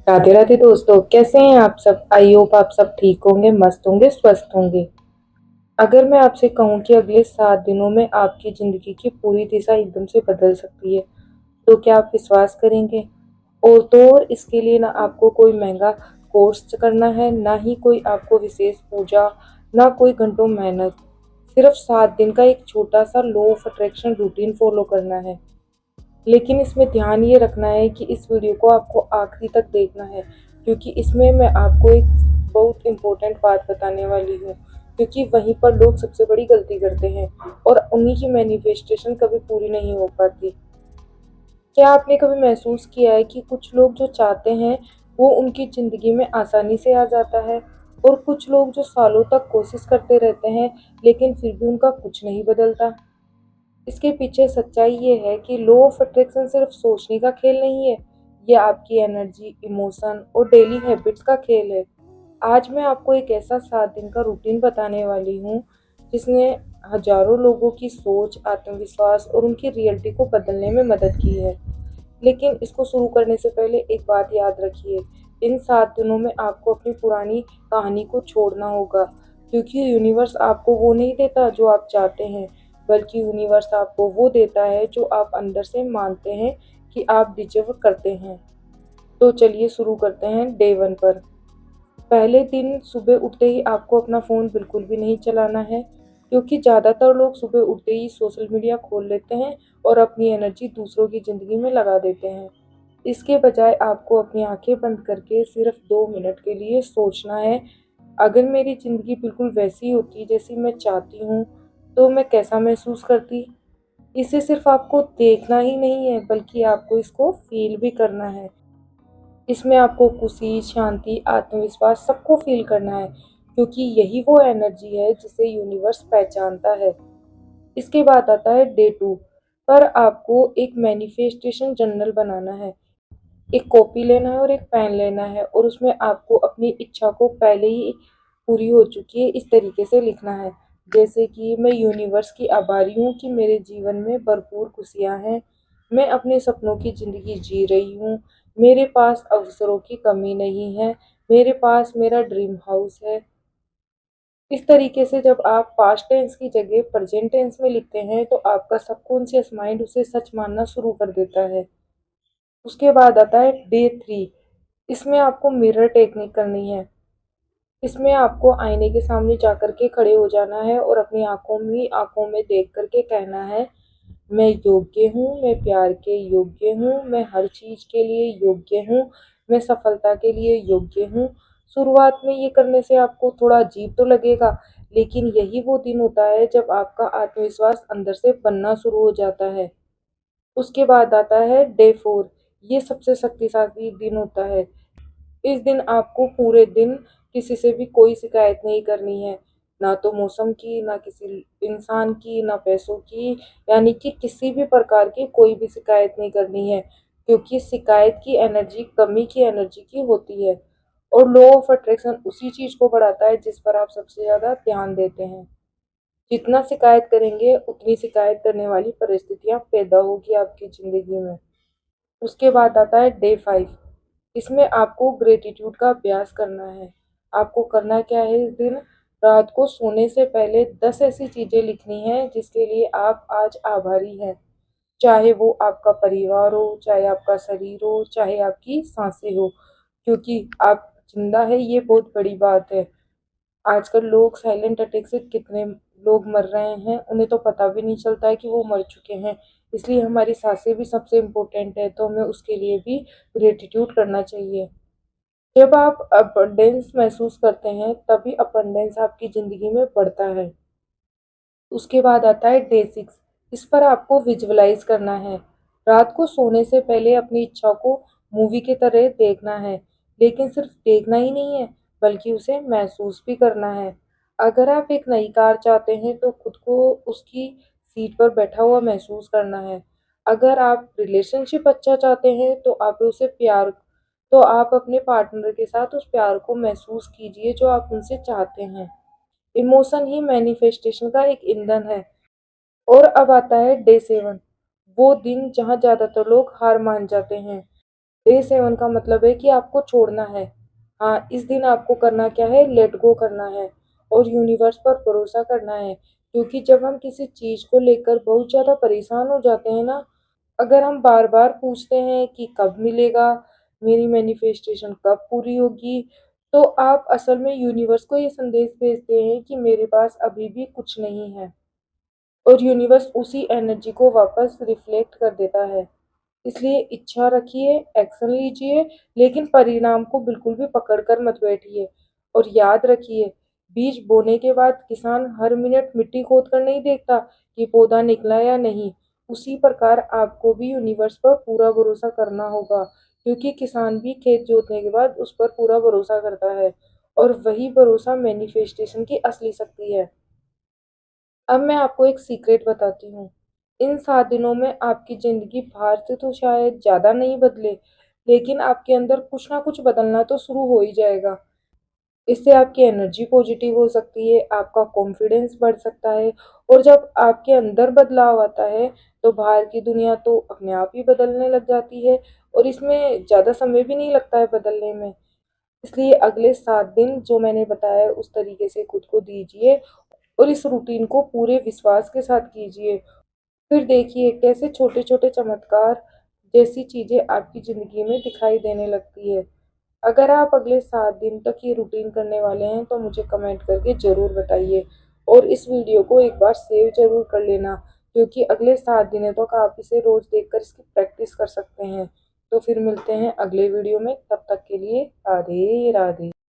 राधे राधे दोस्तों, कैसे हैं आप सब। आई होप आप सब ठीक होंगे, मस्त होंगे, स्वस्थ होंगे। अगर मैं आपसे कहूं कि अगले 7 दिनों में आपकी जिंदगी की पूरी दिशा एकदम से बदल सकती है, तो क्या आप विश्वास करेंगे। और तो और इसके लिए ना आपको कोई महंगा कोर्स करना है, ना ही कोई आपको विशेष पूजा, ना कोई घंटों मेहनत। सिर्फ 7 दिन का एक छोटा सा law of attraction routine follow करना है। लेकिन इसमें ध्यान ये रखना है कि इस वीडियो को आपको आखिरी तक देखना है, क्योंकि इसमें मैं आपको एक बहुत इम्पोर्टेंट बात बताने वाली हूँ। क्योंकि वहीं पर लोग सबसे बड़ी गलती करते हैं और उन्हीं की मैनिफेस्टेशन कभी पूरी नहीं हो पाती। क्या आपने कभी महसूस किया है कि कुछ लोग जो चाहते हैं वो उनकी ज़िंदगी में आसानी से आ जाता है, और कुछ लोग जो सालों तक कोशिश करते रहते हैं लेकिन फिर भी उनका कुछ नहीं बदलता। इसके पीछे सच्चाई ये है कि लॉ ऑफ अट्रैक्शन सिर्फ सोचने का खेल नहीं है, ये आपकी एनर्जी, इमोशन और डेली हैबिट्स का खेल है। आज मैं आपको एक ऐसा 7 दिन का रूटीन बताने वाली हूँ जिसने हजारों लोगों की सोच, आत्मविश्वास और उनकी रियलिटी को बदलने में मदद की है। लेकिन इसको शुरू करने से पहले एक बात याद रखिए, इन 7 दिनों में आपको अपनी पुरानी कहानी को छोड़ना होगा, क्योंकि यूनिवर्स आपको वो नहीं देता जो आप चाहते हैं, बल्कि यूनिवर्स आपको वो देता है जो आप अंदर से मानते हैं कि आप डिजर्व करते हैं। तो चलिए शुरू करते हैं डे 1 पर। पहले दिन सुबह उठते ही आपको अपना फ़ोन बिल्कुल भी नहीं चलाना है, क्योंकि ज़्यादातर लोग सुबह उठते ही सोशल मीडिया खोल लेते हैं और अपनी एनर्जी दूसरों की ज़िंदगी में लगा देते हैं। इसके बजाय आपको अपनी आंखें बंद करके सिर्फ 2 मिनट के लिए सोचना है, अगर मेरी ज़िंदगी बिल्कुल वैसी होती जैसी मैं चाहती हूँ, तो मैं कैसा महसूस करती। इसे सिर्फ आपको देखना ही नहीं है, बल्कि आपको इसको फील भी करना है। इसमें आपको खुशी, शांति, आत्मविश्वास सबको फील करना है, क्योंकि यही वो एनर्जी है जिसे यूनिवर्स पहचानता है। इसके बाद आता है डे 2 पर। आपको एक मैनिफेस्टेशन जर्नल बनाना है। एक कॉपी लेना है और एक पेन लेना है, और उसमें आपको अपनी इच्छा को पहले ही पूरी हो चुकी है इस तरीके से लिखना है, जैसे कि मैं यूनिवर्स की आभारी हूँ कि मेरे जीवन में भरपूर खुशियाँ हैं। मैं अपने सपनों की ज़िंदगी जी रही हूँ। मेरे पास अवसरों की कमी नहीं है। मेरे पास मेरा ड्रीम हाउस है। इस तरीके से जब आप पास्ट टेंस की जगह प्रेजेंट टेंस में लिखते हैं, तो आपका सबकॉन्शियस माइंड उसे सच मानना शुरू कर देता है। उसके बाद आता है डे 3। इसमें आपको मिरर टेक्निक करनी है। इसमें आपको आईने के सामने जाकर के खड़े हो जाना है और अपनी आंखों में देख करके कहना है, मैं योग्य हूँ, मैं प्यार के योग्य हूँ, मैं हर चीज़ के लिए योग्य हूँ, मैं सफलता के लिए योग्य हूँ। शुरुआत में ये करने से आपको थोड़ा अजीब तो लगेगा, लेकिन यही वो दिन होता है जब आपका आत्मविश्वास अंदर से बनना शुरू हो जाता है। उसके बाद आता है डे 4। ये सबसे शक्तिशाली दिन होता है। इस दिन आपको पूरे दिन किसी से भी कोई शिकायत नहीं करनी है, ना तो मौसम की, ना किसी इंसान की, ना पैसों की, यानी कि किसी भी प्रकार की कोई भी शिकायत नहीं करनी है, क्योंकि शिकायत की एनर्जी कमी की एनर्जी की होती है। और लॉ ऑफ अट्रैक्शन उसी चीज़ को बढ़ाता है जिस पर आप सबसे ज़्यादा ध्यान देते हैं। जितना शिकायत करेंगे उतनी शिकायत करने वाली परिस्थितियाँ पैदा होगी आपकी ज़िंदगी में। उसके बाद आता है डे 5। इसमें आपको ग्रेटिट्यूड का अभ्यास करना है। आपको करना क्या है इस दिन, रात को सोने से पहले 10 ऐसी चीज़ें लिखनी हैं जिसके लिए आप आज आभारी हैं। चाहे वो आपका परिवार हो, चाहे आपका शरीर हो, चाहे आपकी सांसें हो, क्योंकि आप जिंदा है ये बहुत बड़ी बात है। आजकल लोग साइलेंट अटैक से कितने लोग मर रहे हैं, उन्हें तो पता भी नहीं चलता है कि वो मर चुके हैं। इसलिए हमारी सांसें भी सबसे इम्पोर्टेंट है, तो हमें उसके लिए भी ग्रेटिट्यूड करना चाहिए। जब आप अबंडेंस महसूस करते हैं, तभी अबंडेंस आपकी ज़िंदगी में बढ़ता है। उसके बाद आता है डे 6। इस पर आपको विजुअलाइज करना है। रात को सोने से पहले अपनी इच्छा को मूवी की तरह देखना है, लेकिन सिर्फ देखना ही नहीं है, बल्कि उसे महसूस भी करना है। अगर आप एक नई कार चाहते हैं, तो खुद को उसकी सीट पर बैठा हुआ महसूस करना है। अगर आप रिलेशनशिप अच्छा चाहते हैं, तो आप अपने पार्टनर के साथ उस प्यार को महसूस कीजिए जो आप उनसे चाहते हैं। इमोशन ही मैनिफेस्टेशन का एक ईंधन है। और अब आता है डे 7, वो दिन जहाँ ज़्यादातर लोग हार मान जाते हैं। डे 7 का मतलब है कि आपको छोड़ना है। हाँ, इस दिन आपको करना क्या है, लेट गो करना है और यूनिवर्स पर भरोसा करना है। क्योंकि जब हम किसी चीज़ को लेकर बहुत ज़्यादा परेशान हो जाते हैं ना, अगर हम बार-बार पूछते हैं कि कब मिलेगा, मेरी मैनिफेस्टेशन कब पूरी होगी, तो आप असल में यूनिवर्स को ये संदेश भेजते हैं कि मेरे पास अभी भी कुछ नहीं है और यूनिवर्स उसी एनर्जी को वापस रिफ्लेक्ट कर देता है। इसलिए इच्छा रखिए, एक्शन लीजिए, लेकिन परिणाम को बिल्कुल भी पकड़ कर मत बैठिए। और याद रखिए, बीज बोने के बाद किसान हर मिनट मिट्टी खोद कर नहीं देखता कि पौधा निकला या नहीं। उसी प्रकार आपको भी यूनिवर्स पर पूरा भरोसा करना होगा, क्योंकि किसान भी खेत जोतने के बाद उस पर पूरा भरोसा करता है और वही भरोसा मैनिफेस्टेशन की असली शक्ति है। अब मैं आपको एक सीक्रेट बताती हूँ। इन 7 दिनों में आपकी ज़िंदगी बाहर से तो शायद ज़्यादा नहीं बदले, लेकिन आपके अंदर कुछ ना कुछ बदलना तो शुरू हो ही जाएगा। इससे आपकी एनर्जी पॉजिटिव हो सकती है, आपका कॉन्फिडेंस बढ़ सकता है और जब आपके अंदर बदलाव आता है, तो बाहर की दुनिया तो अपने आप ही बदलने लग जाती है और इसमें ज़्यादा समय भी नहीं लगता है बदलने में। इसलिए अगले 7 दिन जो मैंने बताया उस तरीके से खुद को दीजिए और इस रूटीन को पूरे विश्वास के साथ कीजिए। फिर देखिए कैसे छोटे-छोटे चमत्कार जैसी चीज़ें आपकी ज़िंदगी में दिखाई देने लगती है। अगर आप अगले 7 दिन तक ये रूटीन करने वाले हैं तो मुझे कमेंट करके ज़रूर बताइए और इस वीडियो को एक बार सेव ज़रूर कर लेना, क्योंकि अगले 7 दिनों तक आप इसे रोज़ देखकर इसकी प्रैक्टिस कर सकते हैं। तो फिर मिलते हैं अगले वीडियो में, तब तक के लिए राधे राधे।